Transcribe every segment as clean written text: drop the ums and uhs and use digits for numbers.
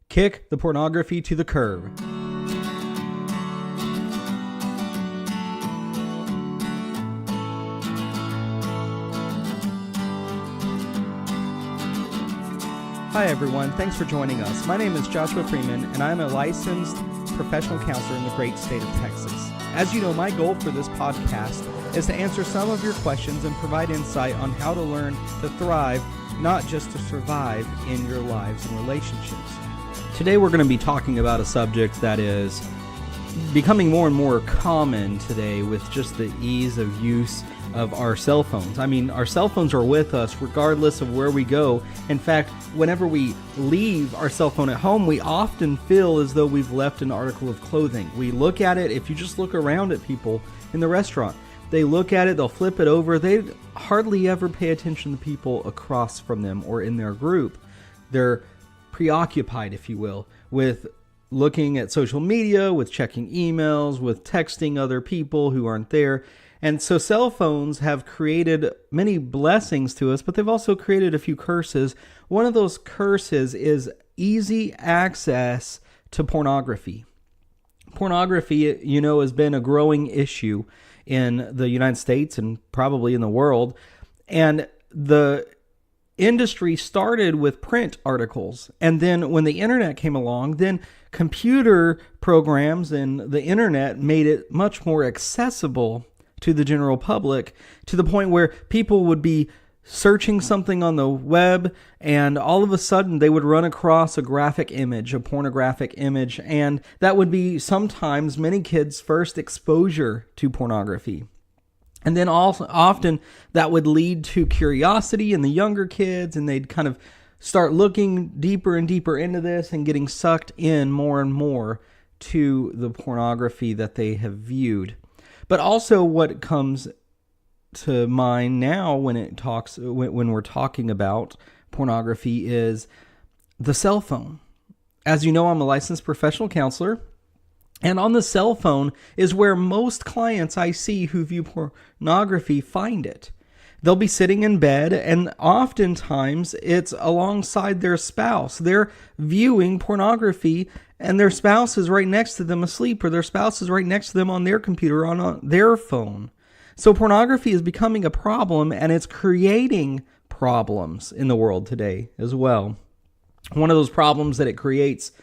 Kick the pornography to the curb. Hi everyone, thanks for joining us. My name is Joshua Freeman, and I'm a licensed professional counselor in the great state of Texas. As you know, my goal for this podcast is to answer some of your questions and provide insight on how to learn to thrive, not just to survive in your lives and relationships. Today we're going to be talking about a subject that is becoming more and more common today with just the ease of use of our cell phones. I mean, our cell phones are with us regardless of where we go. In fact, whenever we leave our cell phone at home, we often feel as though we've left an article of clothing. We look at it, if you just look around at people in the restaurant, they look at it, they'll flip it over, they hardly ever pay attention to people across from them or in their group. They're preoccupied, if you will, with looking at social media, with checking emails, with texting other people who aren't there. And so cell phones have created many blessings to us, but they've also created a few curses. One of those curses is easy access to pornography. Pornography, you know, has been a growing issue in the United States and probably in the world. And the industry started with print articles. And then when the internet came along, then computer programs and the internet made it much more accessible to the general public, to the point where people would be searching something on the web and all of a sudden they would run across a graphic image, a pornographic image, and that would be sometimes many kids' first exposure to pornography. And then also often that would lead to curiosity in the younger kids, and they'd kind of start looking deeper and deeper into this and getting sucked in more and more to the pornography that they have viewed. But also what comes to mind now when we're talking about pornography is the cell phone. As you know, I'm a licensed professional counselor, and on the cell phone is where most clients I see who view pornography find it. They'll be sitting in bed, and oftentimes it's alongside their spouse. They're viewing pornography, and their spouse is right next to them asleep, or their spouse is right next to them on their computer, on their phone. So pornography is becoming a problem, and it's creating problems in the world today as well. One of those problems that it creates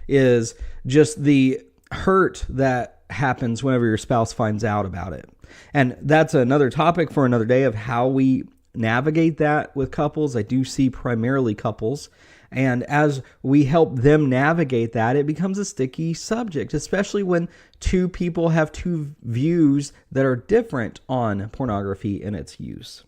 is just the hurt that happens whenever your spouse finds out about it. And that's another topic for another day of how we navigate that with couples. I do see primarily couples. And as we help them navigate that, it becomes a sticky subject, especially when two people have two views that are different on pornography and its use.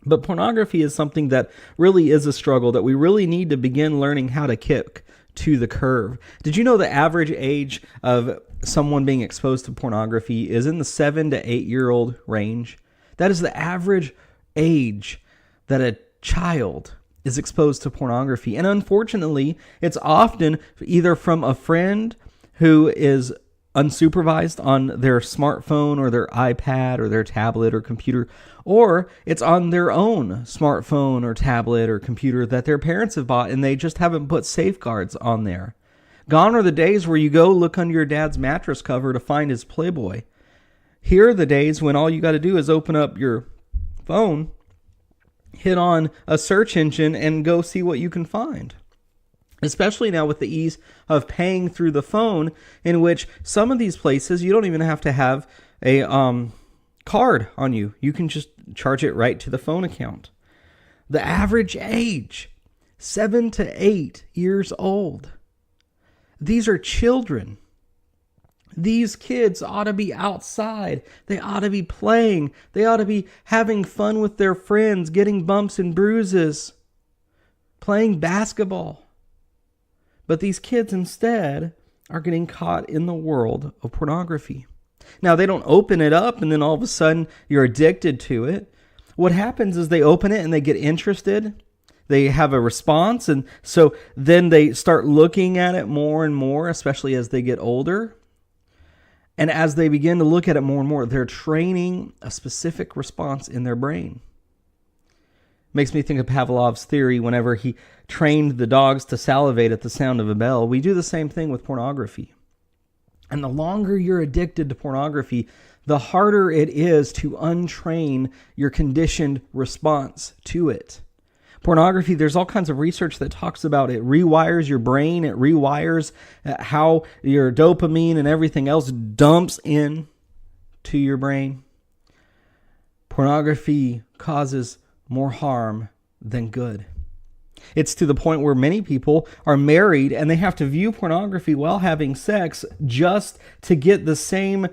But pornography is something that really is a struggle that we really need to begin learning how to kick to the curb. Did you know the average age of someone being exposed to pornography is in the 7 to 8 year old range? That is the average age that a child is exposed to pornography. And unfortunately, it's often either from a friend who is unsupervised on their smartphone or their iPad or their tablet or computer, or it's on their own smartphone or tablet or computer that their parents have bought and they just haven't put safeguards on there. Gone are the days where you go look under your dad's mattress cover to find his Playboy. Here are the days when all you got to do is open up your phone, hit on a search engine, and go see what you can find. Especially now with the ease of paying through the phone, in which some of these places you don't even have to have a card on you. You can just charge it right to the phone account. The average age, 7 to 8 years old. These are children. These kids ought to be outside. They ought to be playing. They ought to be having fun with their friends, getting bumps and bruises, playing basketball. But these kids instead are getting caught in the world of pornography. Now, they don't open it up and then all of a sudden you're addicted to it. What happens is they open it and they get interested. They have a response, and so then they start looking at it more and more, especially as they get older. And as they begin to look at it more and more, they're training a specific response in their brain. Makes me think of Pavlov's theory whenever he trained the dogs to salivate at the sound of a bell. We do the same thing with pornography. And the longer you're addicted to pornography, the harder it is to untrain your conditioned response to it. Pornography, there's all kinds of research that talks about it rewires your brain, it rewires how your dopamine and everything else dumps in to your brain. Pornography causes more harm than good. It's to the point where many people are married and they have to view pornography while having sex just to get the same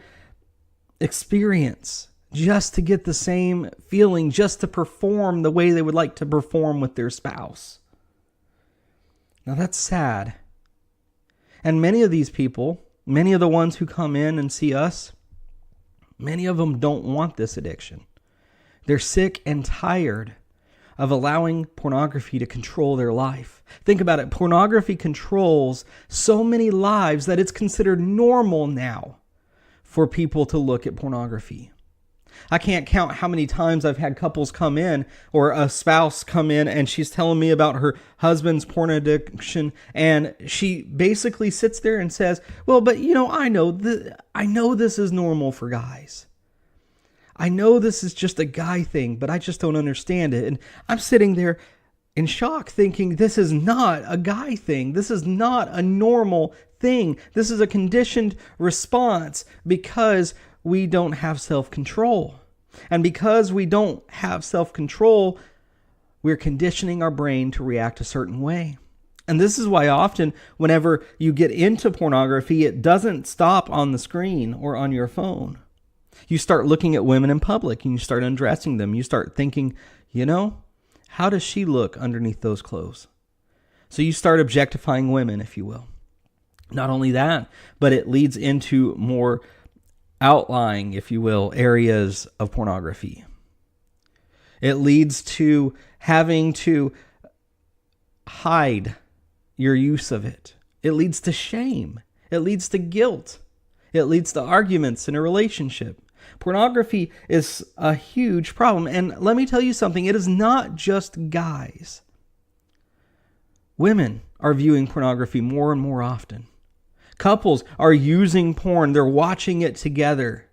experience, just to get the same feeling, just to perform the way they would like to perform with their spouse. Now that's sad. And many of these people, many of the ones who come in and see us, many of them don't want this addiction. They're sick and tired of allowing pornography to control their life. Think about it. Pornography controls so many lives that it's considered normal now for people to look at pornography. I can't count how many times I've had couples come in or a spouse come in and she's telling me about her husband's porn addiction, and she basically sits there and says, well, but I know this is normal for guys. I know this is just a guy thing, but I just don't understand it. And I'm sitting there in shock thinking, this is not a guy thing. This is not a normal thing. This is a conditioned response because we don't have self-control. And because we don't have self-control, we're conditioning our brain to react a certain way. And this is why often whenever you get into pornography, it doesn't stop on the screen or on your phone. You start looking at women in public and you start undressing them. You start thinking, how does she look underneath those clothes? So you start objectifying women, if you will. Not only that, but it leads into more outlying, if you will, areas of pornography. It leads to having to hide your use of it. It leads to shame. It leads to guilt. It leads to arguments in a relationship. Pornography is a huge problem. And let me tell you something, it is not just guys. Women are viewing pornography more and more often. Couples are using porn. They're watching it together.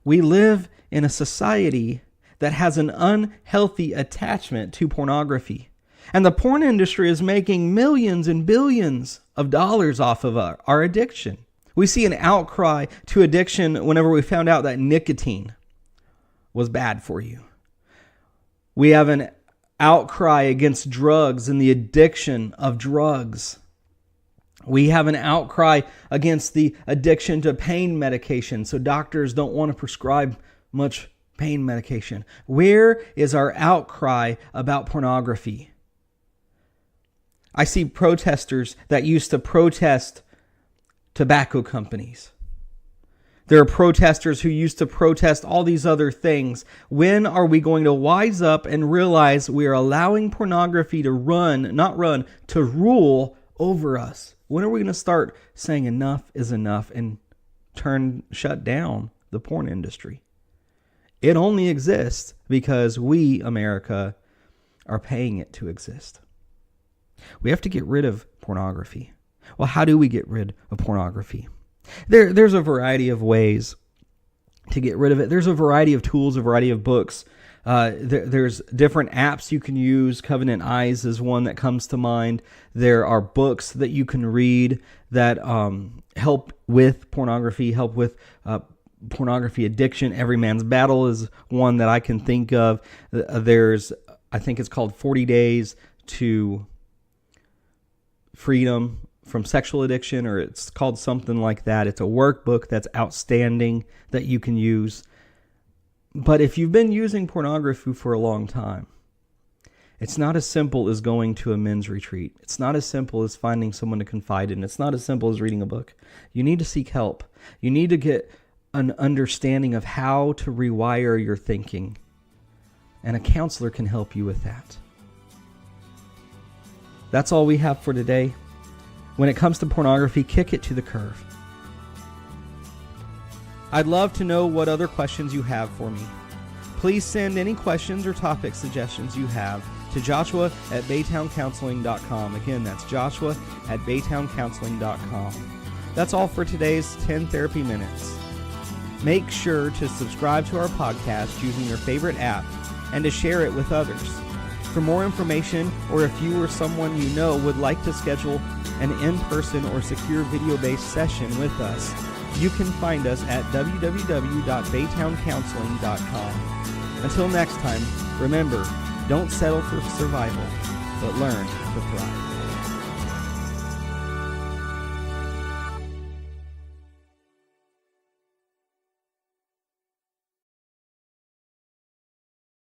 We live in a society that has an unhealthy attachment to pornography. And the porn industry is making millions and billions of dollars off of our addiction. We see an outcry to addiction whenever we found out that nicotine was bad for you. We have an outcry against drugs and the addiction of drugs. We have an outcry against the addiction to pain medication, so doctors don't want to prescribe much pain medication. Where is our outcry about pornography? I see protesters that used to protest tobacco companies. There are protesters who used to protest all these other things. When are we going to wise up and realize we are allowing pornography to to rule over us? When are we going to start saying enough is enough and shut down the porn industry? It only exists because we, America, are paying it to exist. We have to get rid of pornography. Well, how do we get rid of pornography? There's a variety of ways to get rid of it. There's a variety of tools, a variety of books. There's different apps you can use. Covenant Eyes is one that comes to mind. There are books that you can read that help with pornography, help with pornography addiction. Every Man's Battle is one that I can think of. I think it's called 40 Days to Freedom from Sexual Addiction, or it's called something like that. It's a workbook that's outstanding that you can use. But if you've been using pornography for a long time, it's not as simple as going to a men's retreat. It's not as simple as finding someone to confide in. It's not as simple as reading a book. You need to seek help. You need to get an understanding of how to rewire your thinking. And a counselor can help you with that. That's all we have for today. When it comes to pornography, kick it to the curb. I'd love to know what other questions you have for me. Please send any questions or topic suggestions you have to joshua@baytowncounseling.com. Again, that's joshua@baytowncounseling.com. That's all for today's 10 Therapy Minutes. Make sure to subscribe to our podcast using your favorite app and to share it with others. For more information, or if you or someone you know would like to schedule an in-person or secure video-based session with us, you can find us at www.baytowncounseling.com. Until next time, remember, don't settle for survival, but learn to thrive.